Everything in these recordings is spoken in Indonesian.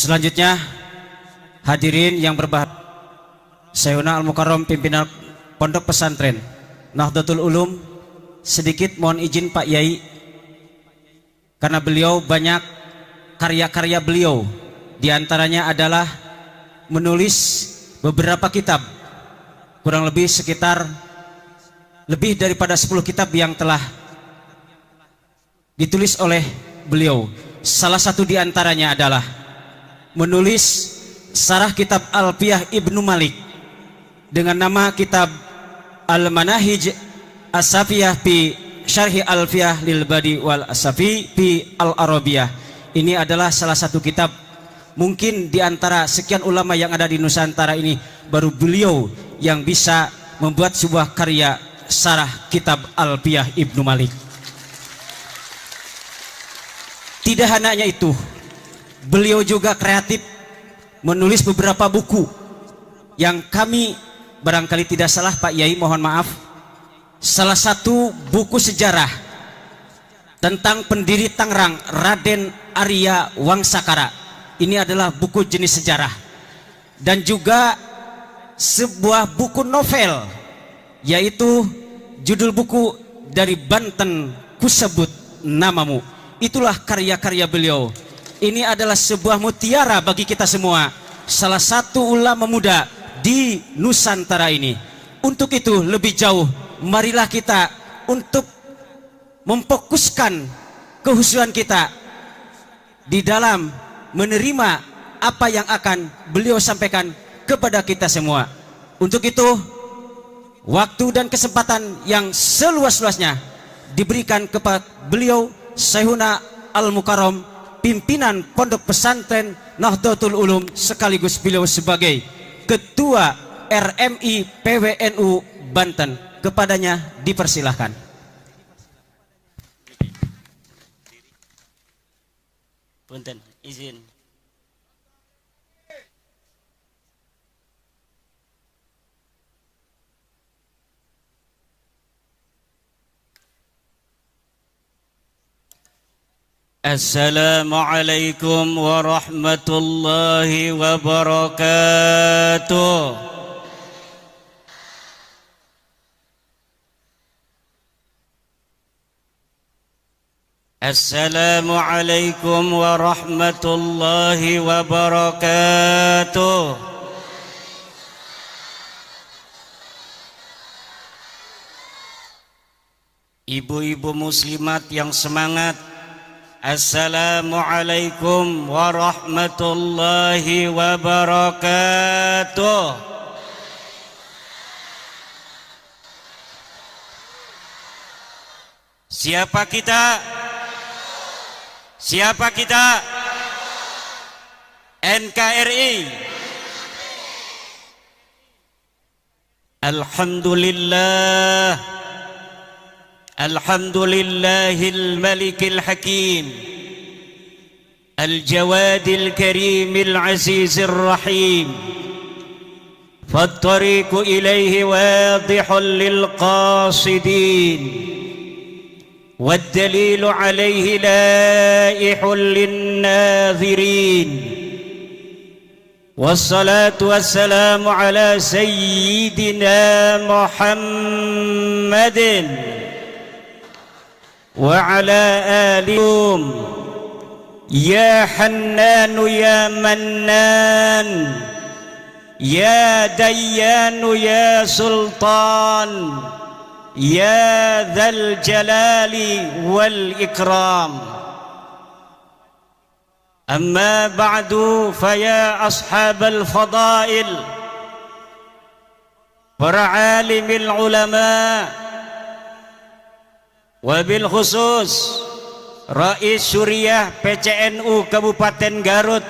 Selanjutnya hadirin yang berbahagia, Syekhuna Al-Mukarram pimpinan Pondok Pesantren Nahdlatul Ulum, sedikit mohon izin Pak Yai, karena beliau banyak karya-karya beliau, diantaranya adalah menulis beberapa kitab, kurang lebih sekitar lebih daripada 10 kitab yang telah ditulis oleh beliau. Salah satu diantaranya adalah menulis sarah kitab Alfiyah Ibnu Malik dengan nama kitab Al-Manahij As-Safiyah fi Syarhi Alfiyah lil Badi wal Asafi fi Al-Arabiyah. Ini adalah salah satu kitab, mungkin diantara sekian ulama yang ada di Nusantara ini baru beliau yang bisa membuat sebuah karya sarah kitab Alfiyah Ibnu Malik. Tidak hanya itu, beliau juga kreatif menulis beberapa buku yang kami, barangkali tidak salah Pak Yai, mohon maaf, salah satu buku sejarah tentang pendiri Tangerang, Raden Arya Wangsakara. Ini adalah buku jenis sejarah. Dan juga sebuah buku novel, yaitu judul buku Dari Banten Kusebut Namamu. Itulah karya-karya beliau. Ini adalah sebuah mutiara bagi kita semua, salah satu ulama muda di Nusantara ini. Untuk itu lebih jauh, marilah kita untuk memfokuskan kehusuan kita di dalam menerima apa yang akan beliau sampaikan kepada kita semua. Untuk itu, waktu dan kesempatan yang seluas-luasnya diberikan kepada beliau Syekhuna Al-Mukarram pimpinan Pondok Pesantren Nahdlatul Ulum, sekaligus beliau sebagai Ketua RMI PWNU Banten. Kepadanya dipersilahkan. Punten, izin. Assalamualaikum warahmatullahi wabarakatuh. Assalamualaikum warahmatullahi wabarakatuh. Ibu-ibu muslimat yang semangat, Assalamualaikum warahmatullahi wabarakatuh. Siapa kita? Siapa kita? NKRI. Alhamdulillah. Alhamdulillahil malikil hakim, al-jawadil karimil azizir rahim, fattariqu ilayhi wadihun lil qasidin, waddalilu alayhi laihun lin nadhirin, wassalatu wassalamu ala sayyidina Muhammadin وعلى آلهم يا حنان يا منان يا ديان يا سلطان يا ذا الجلال والإكرام. أما بعد فيا أصحاب الفضائل ورعالم العلماء wabil khusus Rais Syuriah PCNU Kabupaten Garut,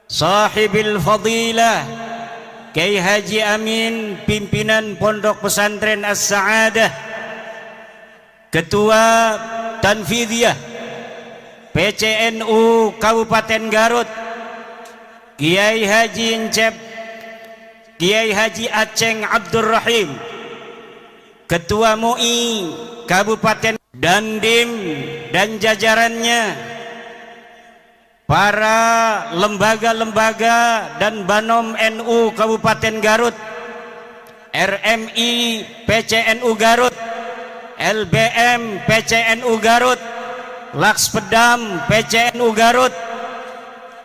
sahibil fadilah Kiai Haji Amin pimpinan Pondok Pesantren As-Sa'adah, Ketua Tanfidiyah PCNU Kabupaten Garut, Kiai Haji Encep Kiai Haji Aceng Abdurrahim, Ketua MUI Kabupaten Dandim dan jajarannya, para lembaga-lembaga dan Banom NU Kabupaten Garut, RMI PCNU Garut, LBM PCNU Garut, Lakspedam PCNU Garut,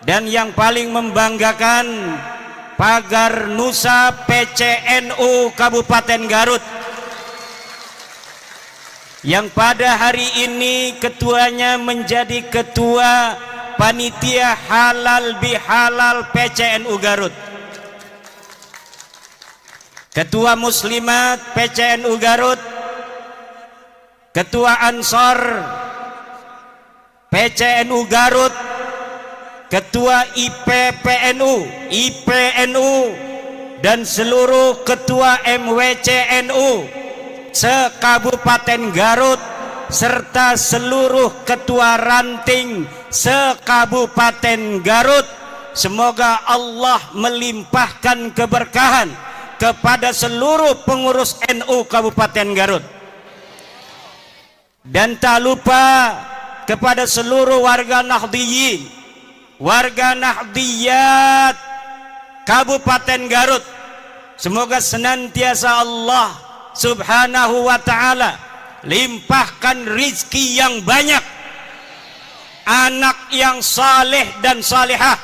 dan yang paling membanggakan Pagar Nusa PCNU Kabupaten Garut, yang pada hari ini ketuanya menjadi ketua panitia halal bihalal PCNU Garut, ketua muslimat PCNU Garut, ketua ansor PCNU Garut, ketua IPNU, dan seluruh ketua MWCNU se-Kabupaten Garut, serta seluruh ketua ranting se-Kabupaten Garut. Semoga Allah melimpahkan keberkahan kepada seluruh pengurus NU Kabupaten Garut. Dan tak lupa kepada seluruh warga Nahdliyin, warga Nahdliyat Kabupaten Garut, semoga senantiasa Allah Subhanahu wa ta'ala limpahkan rizki yang banyak, anak yang saleh dan salihah,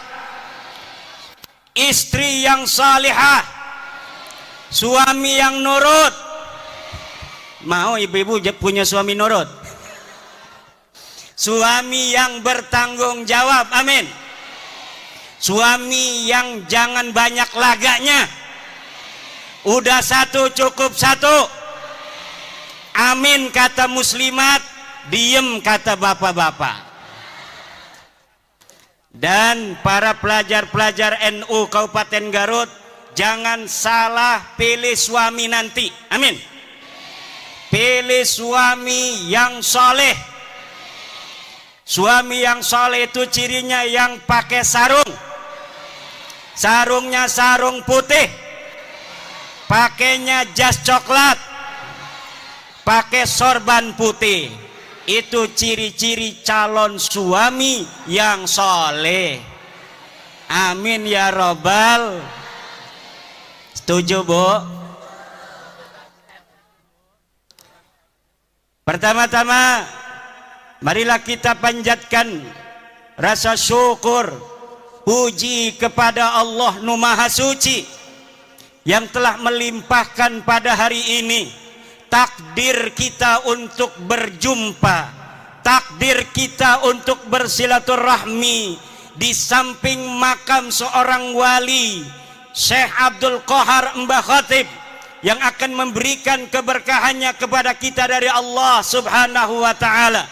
istri yang salihah, suami yang nurut. Mau ibu-ibu punya suami nurut? Suami yang bertanggung jawab, amin. Suami yang jangan banyak laganya, udah satu cukup satu, amin kata muslimat, diem kata bapak-bapak. Dan para pelajar-pelajar NU Kabupaten Garut, jangan salah pilih suami nanti, amin. Pilih suami yang soleh. Suami yang soleh itu cirinya yang pakai sarung, sarungnya sarung putih, pakainya jas coklat, pakai sorban putih. Itu ciri-ciri calon suami yang soleh, amin ya robbal. Setuju bu? Pertama-tama marilah kita panjatkan rasa syukur puji kepada Allah Nu Maha Suci yang telah melimpahkan pada hari ini takdir kita untuk berjumpa, takdir kita untuk bersilaturahmi di samping makam seorang wali, Syekh Abdul Qahar Mbah Khatib, yang akan memberikan keberkahannya kepada kita dari Allah Subhanahu wa ta'ala.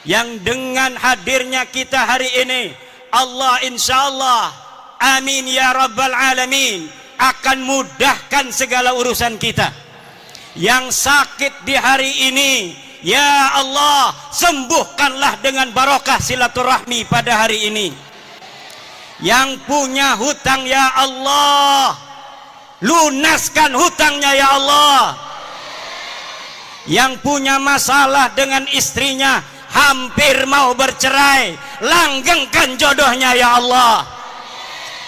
Yang dengan hadirnya kita hari ini, Allah insyaallah, amin ya rabbal alamin, akan mudahkan segala urusan kita. Yang sakit di hari ini, ya Allah, sembuhkanlah dengan barokah silaturahmi pada hari ini. Yang punya hutang, ya Allah, lunaskan hutangnya ya Allah. Yang punya masalah dengan istrinya, hampir mau bercerai, langgengkan jodohnya ya Allah.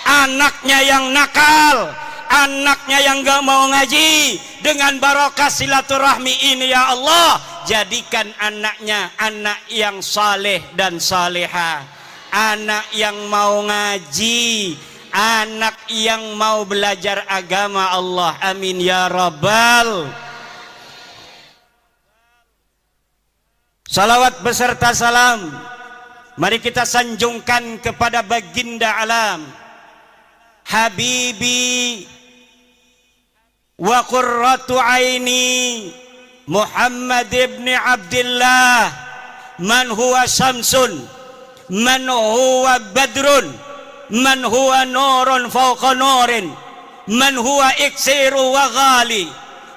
Anaknya yang nakal, anaknya yang gak mau ngaji, dengan barokah silaturahmi ini ya Allah, jadikan anaknya anak yang saleh dan salehah, anak yang mau ngaji, anak yang mau belajar agama Allah, amin ya rabbal. Salawat beserta salam mari kita sanjungkan kepada baginda alam, habibi wa qurratu aini, Muhammad ibn Abdullah, man huwa syamsun, man huwa badrun, man huwa nurun fawqa nurin, man huwa iksiru wa ghali,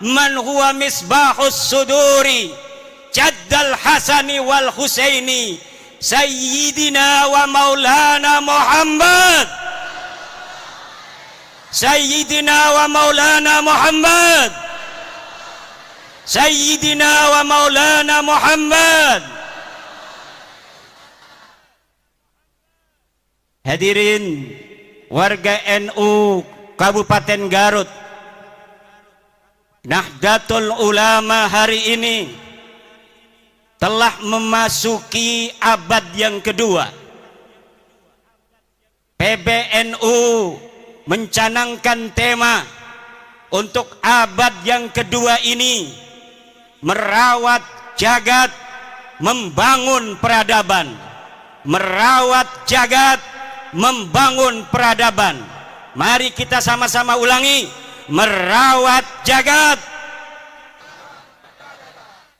man huwa misbahus suduri, jaddal hasani wal husaini, sayyidina wa maulana Muhammad, sayyidina wa maulana Muhammad, sayyidina wa maulana Muhammad. Hadirin warga NU Kabupaten Garut, Nahdlatul Ulama hari ini telah memasuki abad yang kedua. PBNU mencanangkan tema untuk abad yang kedua ini, merawat jagat, membangun peradaban. Merawat jagat, membangun peradaban. Mari kita sama-sama ulangi. Merawat jagat,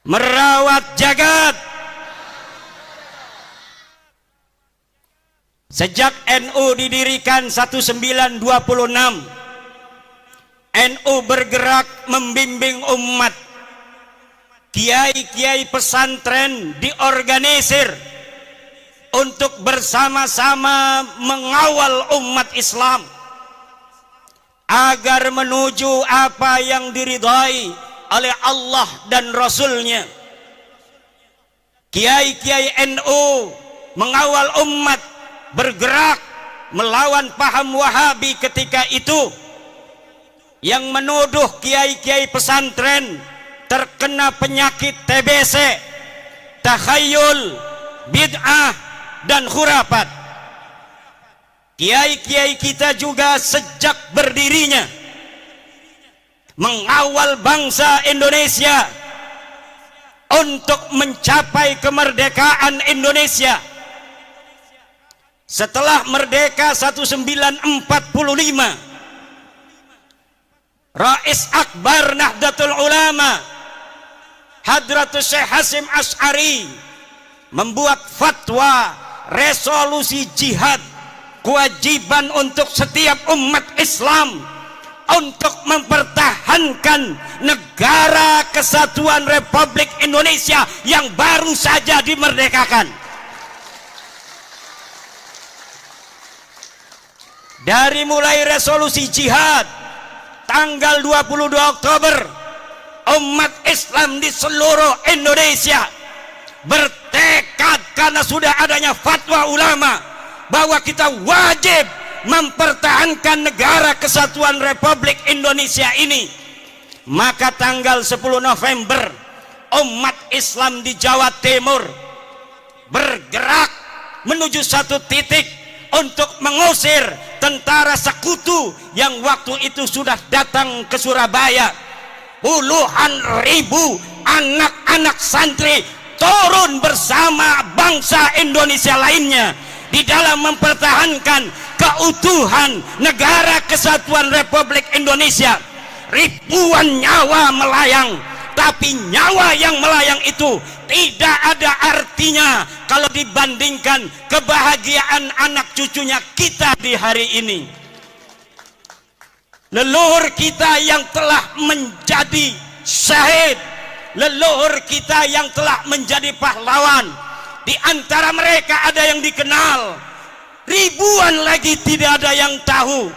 merawat jagat. Sejak NU didirikan 1926, NU bergerak membimbing umat. Kiai-kiai pesantren diorganisir untuk bersama-sama mengawal umat Islam agar menuju apa yang diridhai oleh Allah dan Rasulnya. Kiai-kiai NU mengawal umat bergerak melawan paham Wahabi ketika itu yang menuduh kiai-kiai pesantren terkena penyakit TBC, takhayul, bid'ah, dan khurafat. Kiai-kiai kita juga sejak berdirinya mengawal bangsa Indonesia untuk mencapai kemerdekaan Indonesia. Setelah merdeka 1945, Rais Akbar Nahdlatul Ulama Hadratus Syekh Hasyim Asy'ari membuat fatwa resolusi jihad, kewajiban untuk setiap umat Islam untuk mempertahankan negara kesatuan Republik Indonesia yang baru saja dimerdekakan. Dari mulai resolusi jihad tanggal 22 Oktober, umat Islam di seluruh Indonesia bertekad karena sudah adanya fatwa ulama bahwa kita wajib mempertahankan negara kesatuan Republik Indonesia ini. Maka tanggal 10 November umat Islam di Jawa Timur bergerak menuju satu titik untuk mengusir tentara sekutu yang waktu itu sudah datang ke Surabaya. Puluhan ribu anak-anak santri turun bersama bangsa Indonesia lainnya di dalam mempertahankan keutuhan negara kesatuan Republik Indonesia. Ribuan nyawa melayang, tapi nyawa yang melayang itu tidak ada artinya kalau dibandingkan kebahagiaan anak cucunya kita di hari ini. Leluhur kita yang telah menjadi syahid, leluhur kita yang telah menjadi pahlawan, di antara mereka ada yang dikenal, ribuan lagi tidak ada yang tahu.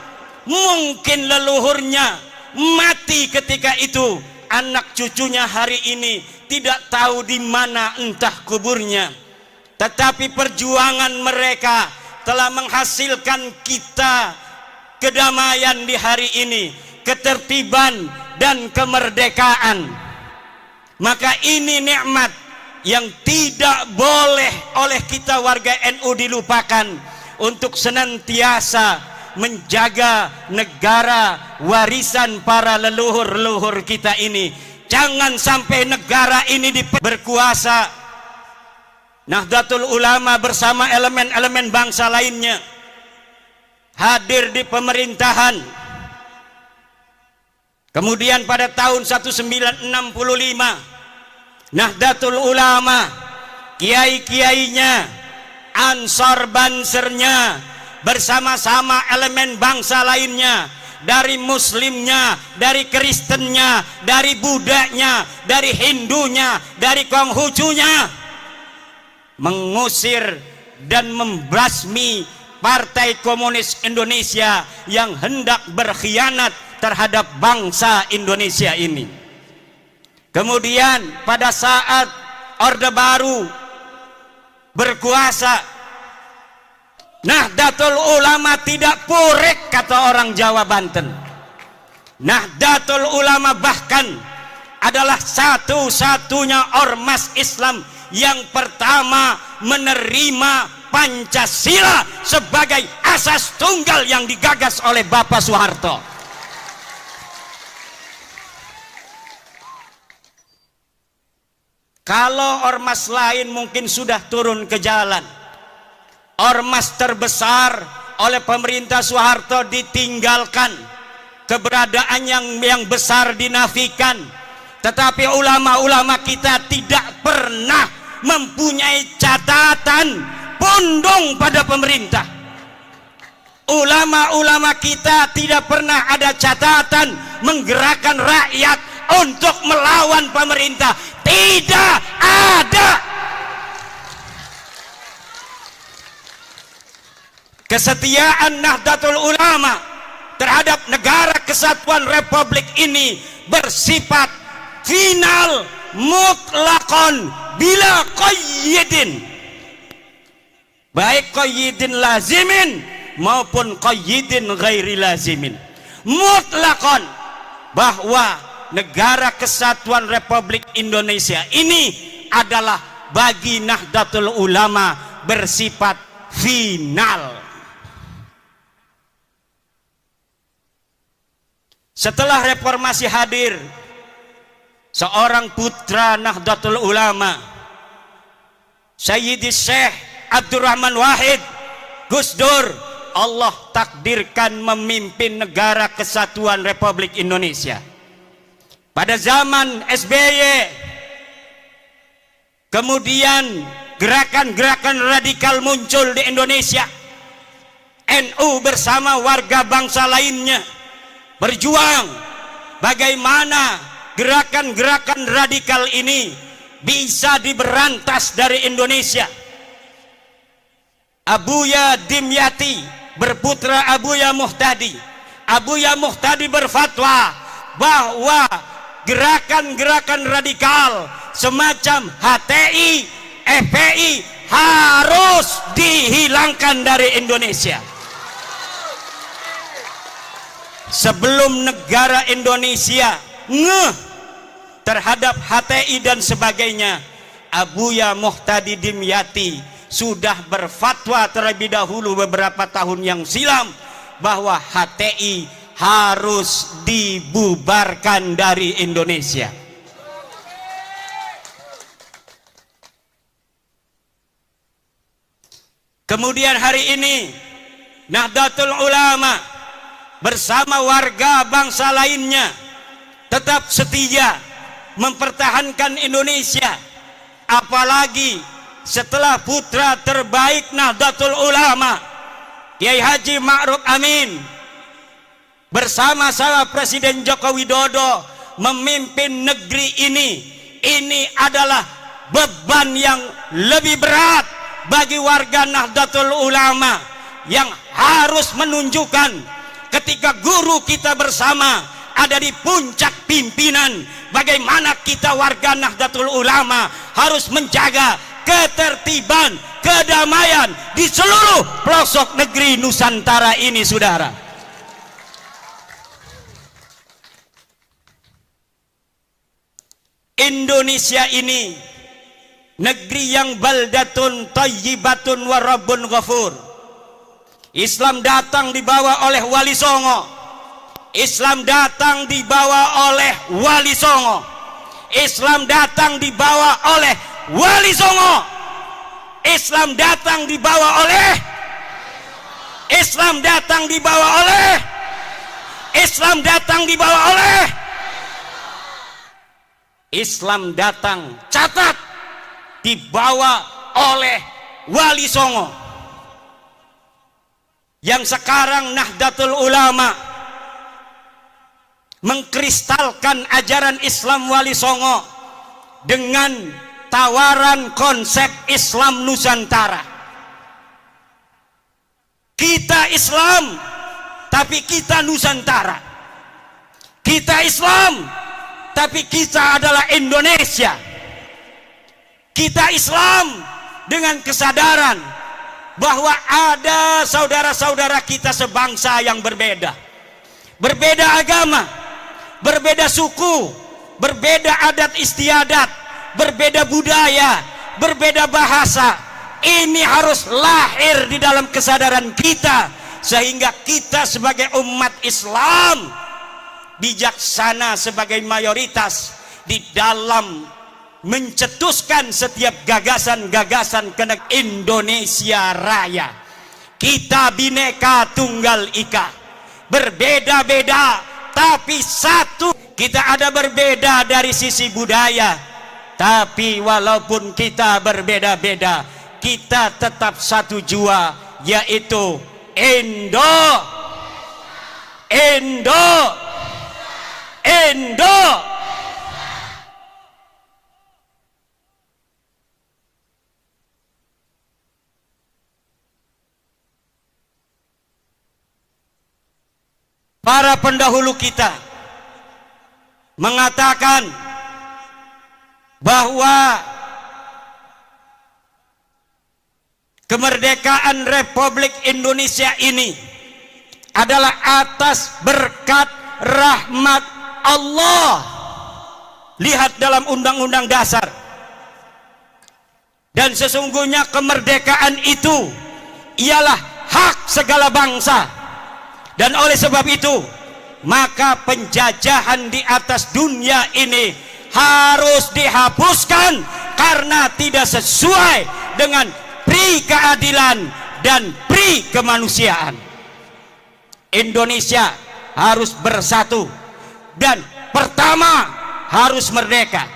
Mungkin leluhurnya mati ketika itu, anak cucunya hari ini tidak tahu di mana entah kuburnya. Tetapi perjuangan mereka telah menghasilkan kita kedamaian di hari ini, ketertiban dan kemerdekaan. Maka ini nikmat yang tidak boleh oleh kita warga NU dilupakan untuk senantiasa menjaga negara warisan para leluhur-leluhur kita ini. Jangan sampai negara ini berkuasa. Nahdlatul Ulama bersama elemen-elemen bangsa lainnya hadir di pemerintahan. Kemudian pada tahun 1965 Nahdlatul Ulama, kiai-kiainya, ansor bansernya bersama-sama elemen bangsa lainnya, dari muslimnya, dari kristennya, dari budanya, dari hindunya, dari konghucunya, mengusir dan membasmi Partai Komunis Indonesia yang hendak berkhianat terhadap bangsa Indonesia ini. Kemudian pada saat Orde Baru berkuasa, Nahdlatul Ulama tidak purek, kata orang Jawa Banten. Nahdlatul Ulama bahkan adalah satu-satunya ormas Islam yang pertama menerima Pancasila sebagai asas tunggal yang digagas oleh Bapak Soeharto. Kalau ormas lain mungkin sudah turun ke jalan, ormas terbesar oleh pemerintah Soeharto ditinggalkan, keberadaan yang besar dinafikan, tetapi ulama-ulama kita tidak pernah mempunyai catatan pondong pada pemerintah. Ulama-ulama kita tidak pernah ada catatan menggerakkan rakyat untuk melawan pemerintah. Tidak ada. Kesetiaan Nahdlatul Ulama terhadap negara kesatuan Republik ini bersifat final, mutlakon, bila qayyidin, baik qayyidin lazimin maupun qayyidin ghairi lazimin, mutlakon, bahwa negara kesatuan Republik Indonesia ini adalah bagi Nahdlatul Ulama bersifat final. Setelah reformasi hadir seorang putra Nahdlatul Ulama, Sayyidi Syekh Abdurrahman Wahid, Gus Dur, Allah takdirkan memimpin negara kesatuan Republik Indonesia. Pada zaman SBY, kemudian gerakan-gerakan radikal muncul di Indonesia. NU bersama warga bangsa lainnya berjuang bagaimana gerakan-gerakan radikal ini bisa diberantas dari Indonesia. Abuya Dimyati berputra Abuya Muhtadi. Abuya Muhtadi berfatwa bahwa gerakan-gerakan radikal semacam HTI, FPI harus dihilangkan dari Indonesia. Sebelum negara Indonesia ngeh terhadap HTI dan sebagainya, Abuya Muhtadi Dimyati sudah berfatwa terlebih dahulu beberapa tahun yang silam bahwa HTI harus dibubarkan dari Indonesia. Kemudian hari ini Nahdlatul Ulama bersama warga bangsa lainnya tetap setia mempertahankan Indonesia, apalagi setelah putra terbaik Nahdlatul Ulama Kiai Haji Ma'ruf Amin bersama-sama Presiden Joko Widodo memimpin negeri ini adalah beban yang lebih berat bagi warga Nahdlatul Ulama yang harus menunjukkan ketika guru kita bersama ada di puncak pimpinan, bagaimana kita warga Nahdlatul Ulama harus menjaga ketertiban, kedamaian di seluruh pelosok negeri Nusantara ini, saudara. Indonesia ini negeri yang baldatun thayyibatun wa rabbun ghafur. Islam datang dibawa oleh Wali Songo. Islam datang dibawa oleh Wali Songo. Islam datang dibawa oleh Wali Songo. Islam datang dibawa oleh Islam datang dibawa oleh Islam datang dibawa oleh Islam datang, catat, dibawa oleh Wali Songo. Yang sekarang Nahdlatul Ulama mengkristalkan ajaran Islam Wali Songo dengan tawaran konsep Islam Nusantara. Kita Islam, tapi kita Nusantara. Kita Islam, tapi kita adalah Indonesia. Kita Islam dengan kesadaran bahwa ada saudara-saudara kita sebangsa yang berbeda, berbeda agama, berbeda suku, berbeda adat istiadat, berbeda budaya, berbeda bahasa. Ini harus lahir di dalam kesadaran kita, sehingga kita sebagai umat Islam bijaksana sebagai mayoritas di dalam mencetuskan setiap gagasan-gagasan kenek Indonesia Raya. Kita bineka tunggal ika, berbeda-beda tapi satu. Kita ada berbeda dari sisi budaya, tapi walaupun kita berbeda-beda, kita tetap satu jua, yaitu Indo. Para pendahulu kita mengatakan bahwa kemerdekaan Republik Indonesia ini adalah atas berkat rahmat Allah. Lihat dalam Undang-Undang Dasar. Dan sesungguhnya kemerdekaan itu ialah hak segala bangsa. Dan oleh sebab itu, maka penjajahan di atas dunia ini harus dihapuskan karena tidak sesuai dengan pri keadilan dan pri kemanusiaan. Indonesia harus bersatu, dan pertama harus merdeka,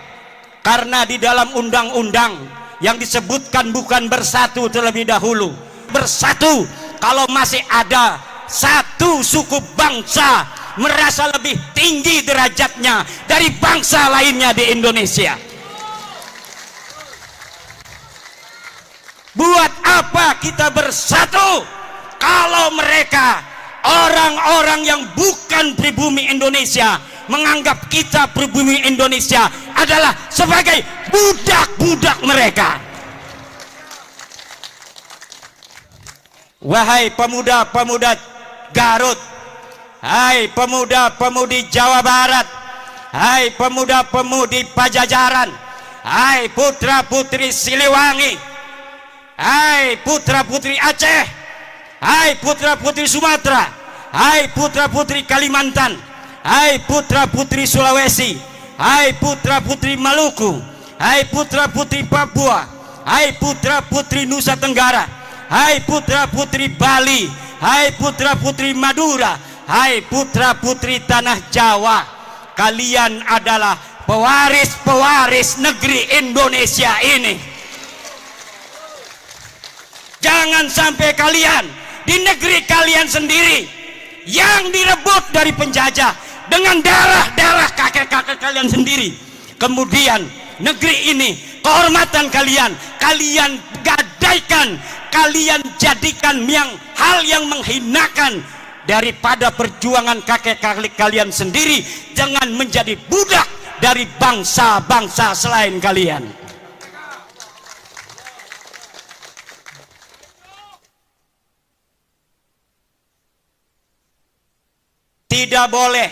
karena di dalam undang-undang yang disebutkan bukan bersatu terlebih dahulu. Bersatu kalau masih ada satu suku bangsa merasa lebih tinggi derajatnya dari bangsa lainnya di Indonesia. Buat apa kita bersatu kalau mereka, orang-orang yang bukan pribumi Indonesia, menganggap kita pribumi Indonesia adalah sebagai budak-budak mereka. Wahai pemuda-pemuda Garut, hai pemuda-pemudi Jawa Barat, hai pemuda-pemudi Pajajaran, hai putra-putri Siliwangi, hai putra-putri Aceh, hai putra-putri Sumatera, hai putra-putri Kalimantan, hai putra-putri Sulawesi, hai putra-putri Maluku, hai putra-putri Papua, hai putra-putri Nusa Tenggara, hai putra-putri Bali, hai putra-putri Madura, hai putra-putri tanah Jawa. Kalian adalah pewaris-pewaris negeri Indonesia ini. Jangan sampai kalian di negeri kalian sendiri yang direbut dari penjajah dengan darah-darah kakek-kakek kalian sendiri, kemudian negeri ini, kehormatan kalian, kalian gadaikan, kalian jadikan hal yang menghinakan daripada perjuangan kakek-kakek kalian sendiri, jangan menjadi budak dari bangsa-bangsa selain kalian. Tidak boleh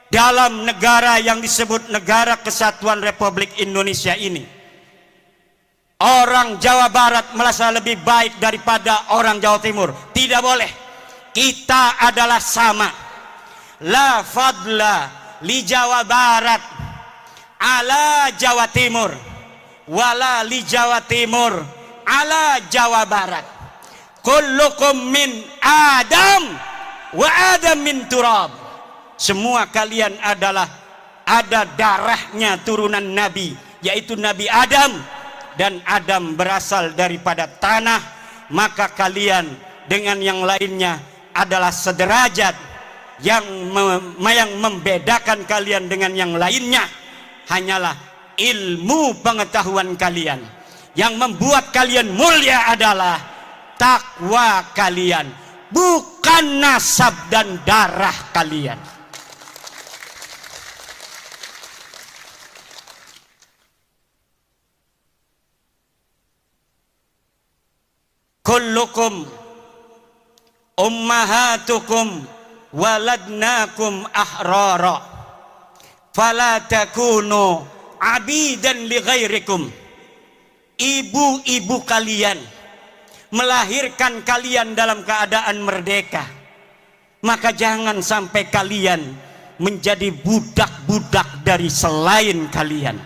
dalam negara yang disebut Negara Kesatuan Republik Indonesia ini orang Jawa Barat merasa lebih baik daripada orang Jawa Timur. Tidak boleh. Kita adalah sama. La fadla li Jawa Barat ala Jawa Timur, wala li Jawa Timur ala Jawa Barat. Kullukum min Adam wa Adam min turab. Semua kalian adalah ada darahnya turunan Nabi, yaitu Nabi Adam, dan Adam berasal daripada tanah. Maka kalian dengan yang lainnya adalah sederajat. Yang membedakan kalian dengan yang lainnya hanyalah ilmu pengetahuan kalian. Yang membuat kalian mulia adalah takwa kalian, bukan nasab dan darah kalian. kullukum ummahatukum waladnakum ahrara fala takunu abidan li ghairikum. Ibu-ibu kalian melahirkan kalian dalam keadaan merdeka, maka jangan sampai kalian menjadi budak-budak dari selain kalian.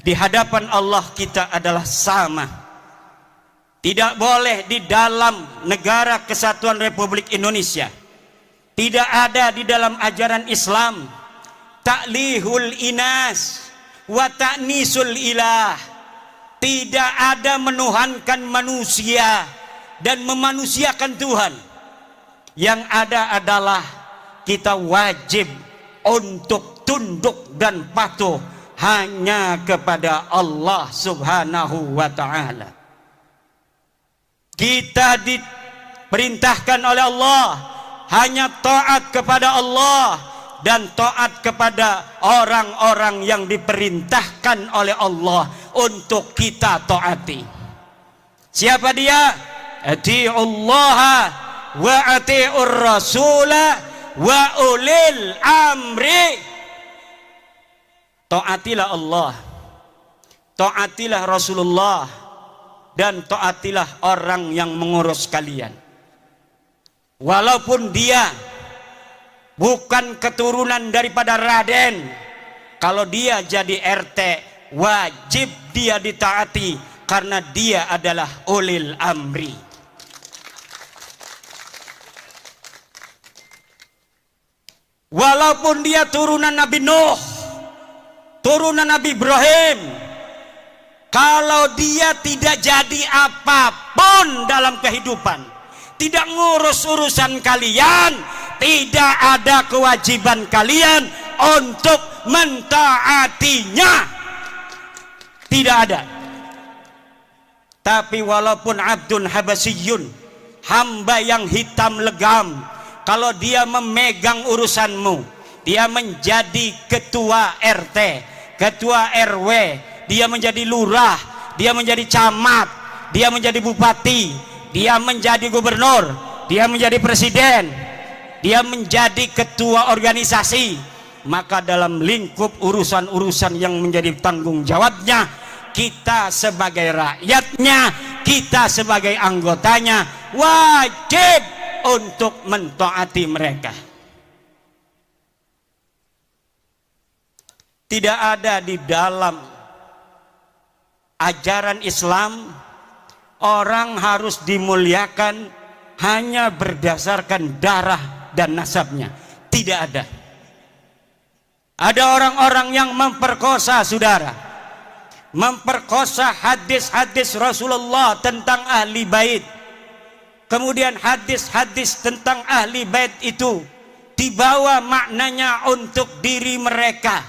Di hadapan Allah kita adalah sama. Tidak boleh di dalam negara kesatuan Republik Indonesia, tidak ada di dalam ajaran Islam ta'lihul inas wa ta'nisul ilah. Tidak ada menuhankan manusia dan memanusiakan Tuhan. Yang ada adalah kita wajib untuk tunduk dan patuh hanya kepada Allah Subhanahu wa ta'ala. Kita diperintahkan oleh Allah hanya taat kepada Allah dan taat kepada orang-orang yang diperintahkan oleh Allah untuk kita taati. Siapa dia? Atiullaha wa atiur rasula wa ulil amri. Taatilah Allah, taatilah Rasulullah, dan taatilah orang yang mengurus kalian. Walaupun dia bukan keturunan daripada Raden, kalau dia jadi RT wajib dia ditaati karena dia adalah ulil amri. Walaupun dia turunan Nabi Nuh, turunan Nabi Ibrahim, kalau dia tidak jadi apapun dalam kehidupan, tidak ngurus urusan kalian, tidak ada kewajiban kalian untuk mentaatinya. Tidak ada. Tapi walaupun abdun habasiyun, hamba yang hitam legam, kalau dia memegang urusanmu, dia menjadi ketua RT, ketua RW, dia menjadi lurah, dia menjadi camat, dia menjadi bupati, dia menjadi gubernur, dia menjadi presiden, dia menjadi ketua organisasi, maka dalam lingkup urusan-urusan yang menjadi tanggung jawabnya, kita sebagai rakyatnya, kita sebagai anggotanya wajib untuk mentaati mereka. Tidak ada di dalam ajaran Islam orang harus dimuliakan hanya berdasarkan darah dan nasabnya. Tidak ada. Ada orang-orang yang memperkosa saudara, memperkosa hadis-hadis Rasulullah tentang ahli bait. Kemudian hadis-hadis tentang ahli bait itu dibawa maknanya untuk diri mereka.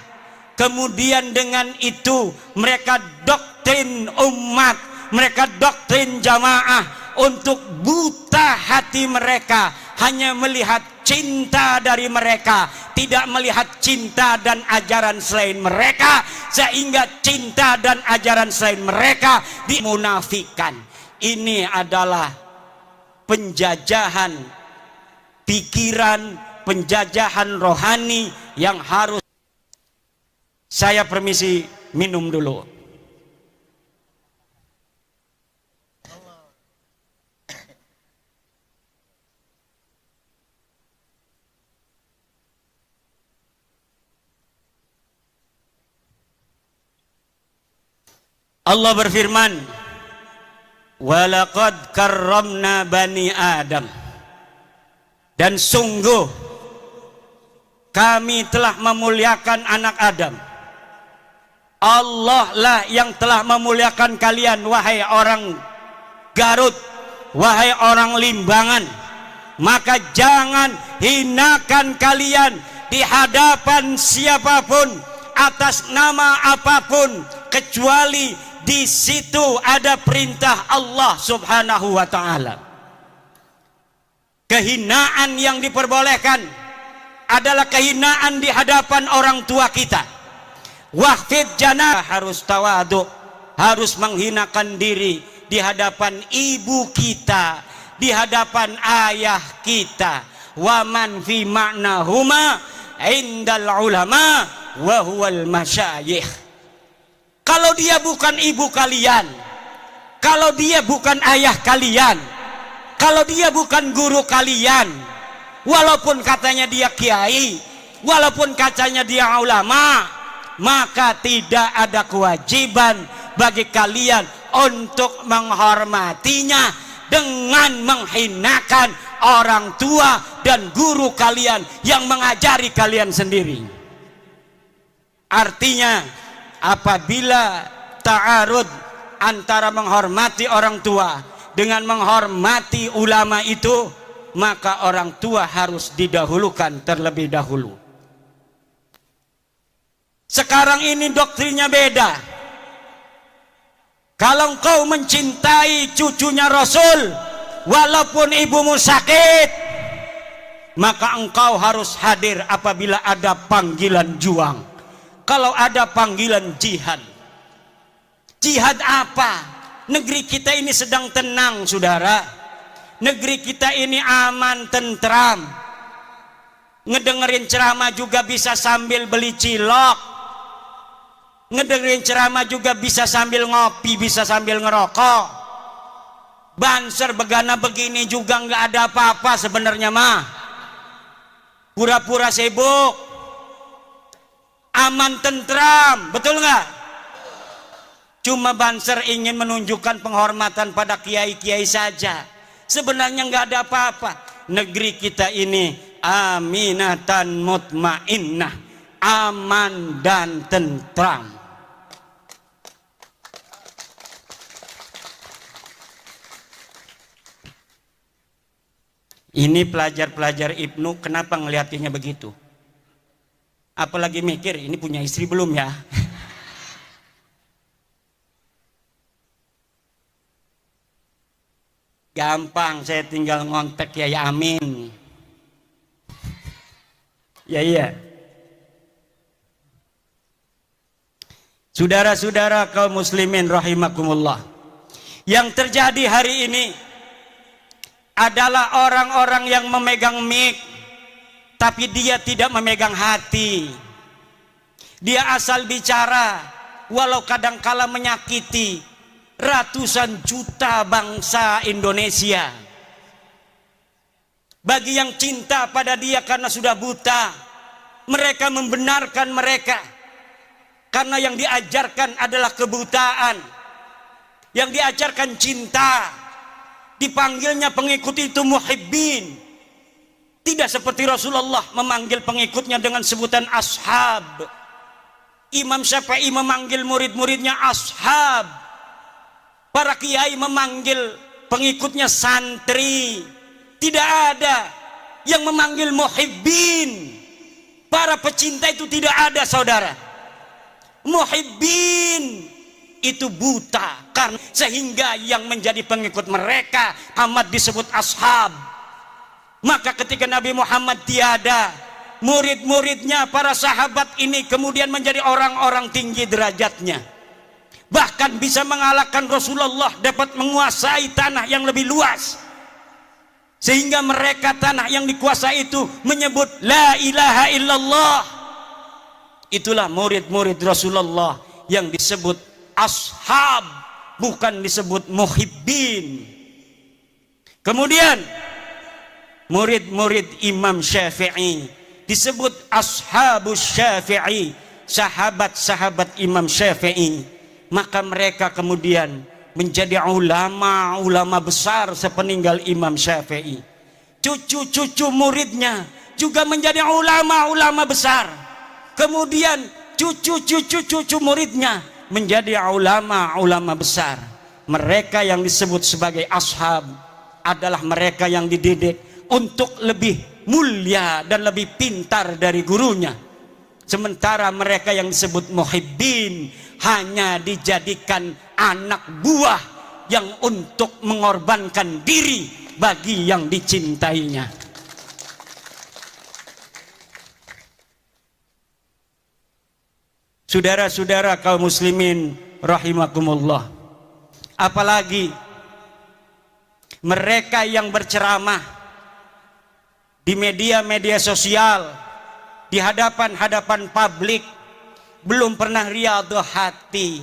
Kemudian dengan itu mereka doktrin umat, mereka doktrin jamaah untuk buta hati mereka, hanya melihat cinta dari mereka, tidak melihat cinta dan ajaran selain mereka, sehingga cinta dan ajaran selain mereka dimunafikan. Ini adalah penjajahan pikiran, penjajahan rohani yang harus. Saya permisi minum dulu. Allah berfirman, walaqad karramna bani Adam, dan sungguh kami telah memuliakan anak Adam. Allah lah yang telah memuliakan kalian, wahai orang Garut, wahai orang Limbangan. Maka jangan hinakan kalian di hadapan siapapun atas nama apapun, kecuali di situ ada perintah Allah Subhanahu wa ta'ala. Kehinaan yang diperbolehkan adalah kehinaan di hadapan orang tua kita. Wahfid janah, harus tawadu, harus menghinakan diri di hadapan ibu kita, di hadapan ayah kita. Wa man fi ma'nahuma indal ulama wa huwal masyayikh. Kalau dia bukan ibu kalian, kalau dia bukan ayah kalian, kalau dia bukan guru kalian, walaupun katanya dia kiai, walaupun katanya dia ulama, maka tidak ada kewajiban bagi kalian untuk menghormatinya dengan menghinakan orang tua dan guru kalian yang mengajari kalian sendiri. Artinya apabila ta'arud antara menghormati orang tua dengan menghormati ulama itu, maka orang tua harus didahulukan terlebih dahulu. Sekarang ini doktrinnya beda. Kalau engkau mencintai cucunya Rasul, walaupun ibumu sakit, maka engkau harus hadir apabila ada panggilan juang. Kalau ada panggilan jihad. Jihad apa? Negeri kita ini sedang tenang, saudara. Negeri kita ini aman, tentram. Ngedengerin ceramah juga bisa sambil beli cilok. Ngedengerin ceramah juga bisa sambil ngopi, bisa sambil ngerokok. Banser begana begini juga nggak ada apa-apa sebenarnya mah. Pura-pura sibuk. Aman tentram, betul nggak? Cuma Banser ingin menunjukkan penghormatan pada kiai-kiai saja. Sebenarnya nggak ada apa-apa. Negeri kita ini aminatan mutmainnah, aman dan tentram. Ini pelajar-pelajar Ibnu kenapa ngeliatinya begitu? Apalagi mikir ini punya istri belum ya? Gampang, saya tinggal ngontek Yai Amin. Ya iya. Saudara-saudara kaum muslimin rahimakumullah. Yang terjadi hari ini adalah orang-orang yang memegang mic, tapi dia tidak memegang hati. Dia asal bicara, walau kadangkala menyakiti ratusan juta bangsa Indonesia. Bagi yang cinta pada dia karena sudah buta, mereka membenarkan mereka. Karena yang diajarkan adalah kebutaan. Yang diajarkan cinta. Dipanggilnya pengikut itu muhibbin. Tidak seperti Rasulullah memanggil pengikutnya dengan sebutan ashab. Imam Syafi'i memanggil murid-muridnya ashab. Para kiai memanggil pengikutnya santri. Tidak ada yang memanggil muhibbin. Para pecinta itu tidak ada, saudara. Muhibbin itu buta, karena sehingga yang menjadi pengikut mereka amat disebut ashab. Maka ketika Nabi Muhammad tiada, murid-muridnya para sahabat ini kemudian menjadi orang-orang tinggi derajatnya, bahkan bisa mengalahkan Rasulullah, dapat menguasai tanah yang lebih luas, sehingga mereka tanah yang dikuasai itu menyebut la ilaha illallah. Itulah murid-murid Rasulullah yang disebut ashab, bukan disebut muhibbin. Kemudian murid-murid Imam Syafi'i disebut ashabus Syafi'i, sahabat-sahabat Imam Syafi'i. Maka mereka kemudian menjadi ulama-ulama besar sepeninggal Imam Syafi'i. Cucu-cucu muridnya juga menjadi ulama-ulama besar. Kemudian cucu-cucu muridnya menjadi ulama-ulama besar. Mereka yang disebut sebagai ashab adalah mereka yang dididik untuk lebih mulia dan lebih pintar dari gurunya. Sementara mereka yang disebut muhibbin hanya dijadikan anak buah yang untuk mengorbankan diri bagi yang dicintainya. Saudara-saudara kaum muslimin rahimakumullah. Apalagi mereka yang berceramah di media-media sosial, di hadapan-hadapan publik, belum pernah riyadhah hati,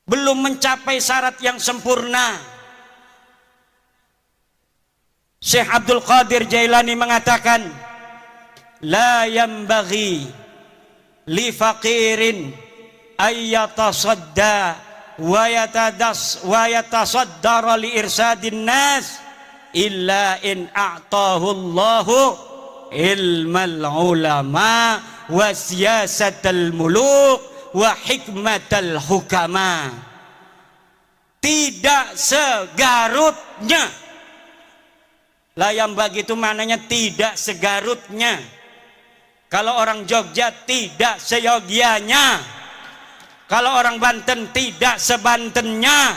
belum mencapai syarat yang sempurna. Syekh Abdul Qadir Jailani mengatakan, la yambaghi li faqirin ayyatasadda wa yatasaddara li irsadin nas illa in a'tahu Allahu ilmal ulama wa siyasatal muluk wa hikmatal hukama. Tidak segarutnya, layam bagi itu maknanya tidak segarutnya. Kalau orang Jogja tidak seyogianya, kalau orang Banten tidak sebantennya,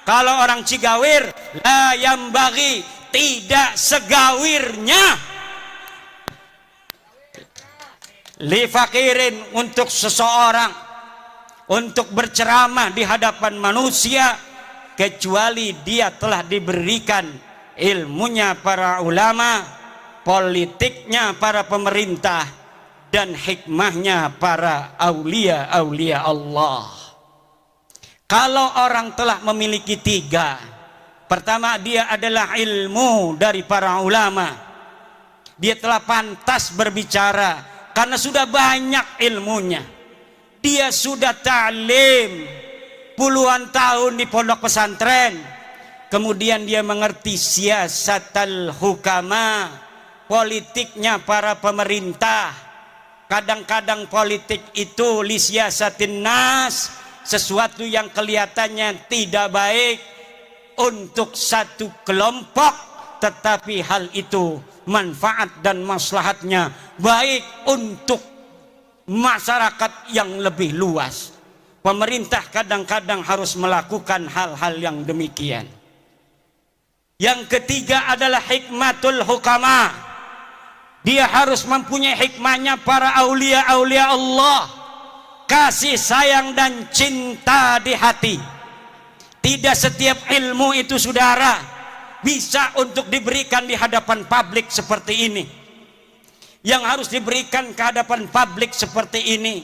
kalau orang Cigawir layam bagi tidak segawirnya. Li fakirin, untuk seseorang untuk berceramah di hadapan manusia kecuali dia telah diberikan ilmunya para ulama, politiknya para pemerintah, dan hikmahnya para aulia-aulia Allah. Kalau orang telah memiliki tiga, pertama dia adalah ilmu dari para ulama, dia telah pantas berbicara karena sudah banyak ilmunya. Dia sudah ta'lim puluhan tahun di pondok pesantren. Kemudian dia mengerti siyasatal hukama, politiknya para pemerintah. Kadang-kadang politik itu li siyasatin nas, sesuatu yang kelihatannya tidak baik untuk satu kelompok, tetapi hal itu manfaat dan maslahatnya baik untuk masyarakat yang lebih luas. Pemerintah kadang-kadang harus melakukan hal-hal yang demikian. Yang ketiga adalah hikmatul hukama. Dia harus mempunyai hikmahnya para aulia-aulia Allah, kasih sayang dan cinta di hati. Tidak setiap ilmu itu saudara bisa untuk diberikan di hadapan publik seperti ini. Yang harus diberikan ke hadapan publik seperti ini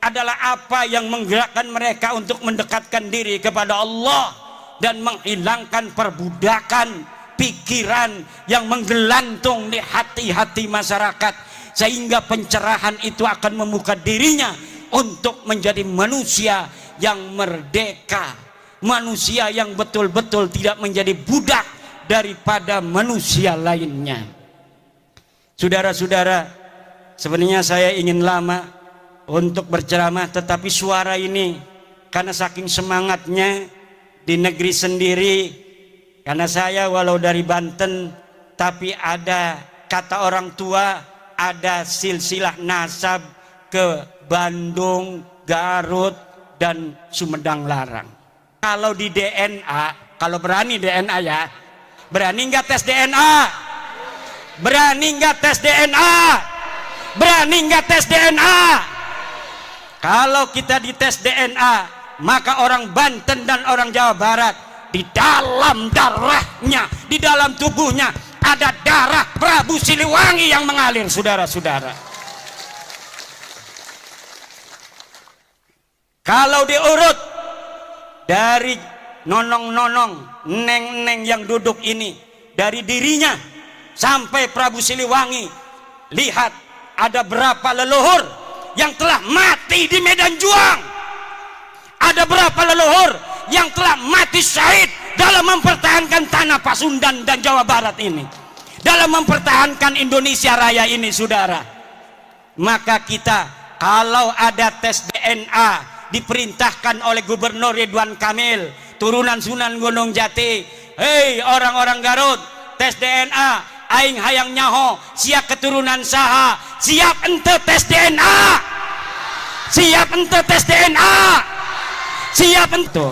adalah apa yang menggerakkan mereka untuk mendekatkan diri kepada Allah dan menghilangkan perbudakan pikiran yang menggelantung di hati-hati masyarakat, sehingga pencerahan itu akan membuka dirinya untuk menjadi manusia yang merdeka, manusia yang betul-betul tidak menjadi budak daripada manusia lainnya. Saudara-saudara, sebenarnya saya ingin lama untuk berceramah, tetapi suara ini karena saking semangatnya di negeri sendiri, karena saya walau dari Banten tapi ada kata orang tua, ada silsilah nasab ke Bandung, Garut dan Sumedang Larang. Kalau di DNA, kalau berani DNA ya, berani nggak tes DNA? Berani nggak tes DNA? Berani nggak tes DNA? Kalau kita dites DNA, maka orang Banten dan orang Jawa Barat, di dalam darahnya, di dalam tubuhnya ada darah Prabu Siliwangi yang mengalir, saudara-saudara. Kalau diurut dari nonong-nonong, neng-neng yang duduk ini, dari dirinya sampai Prabu Siliwangi, lihat ada berapa leluhur yang telah mati di medan juang. Ada berapa leluhur yang telah mati syahid dalam mempertahankan tanah Pasundan dan Jawa Barat ini, dalam mempertahankan Indonesia Raya ini, saudara. Maka kita kalau ada tes DNA diperintahkan oleh Gubernur Ridwan Kamil, turunan Sunan Gunung Jati, hei orang-orang Garut, tes DNA, aing hayang nyaho siap keturunan saha, siap ente tes DNA, siap ente tes DNA, siap ente.